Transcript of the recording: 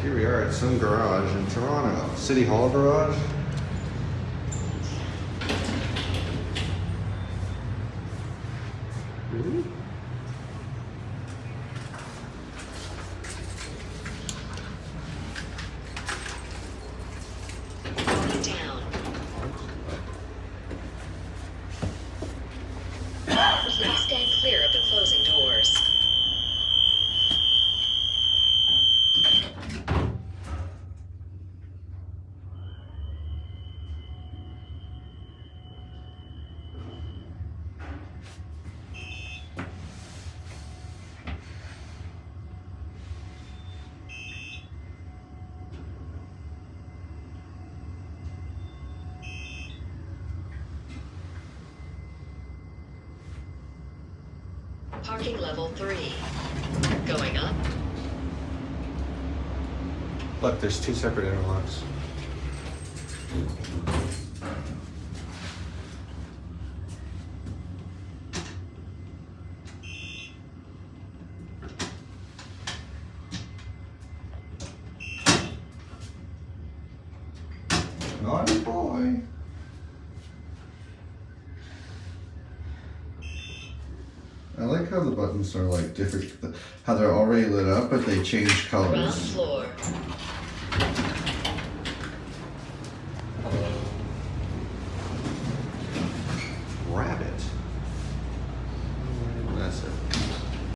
Here we are at some garage in Toronto. City Hall garage. Really? Down. Please stand clear of the closing doors. Parking level 3. Going up. Look, there's two separate interlocks. Naughty boy. I like how the buttons are like different, how they're already lit up, but they change Ground colors. floor.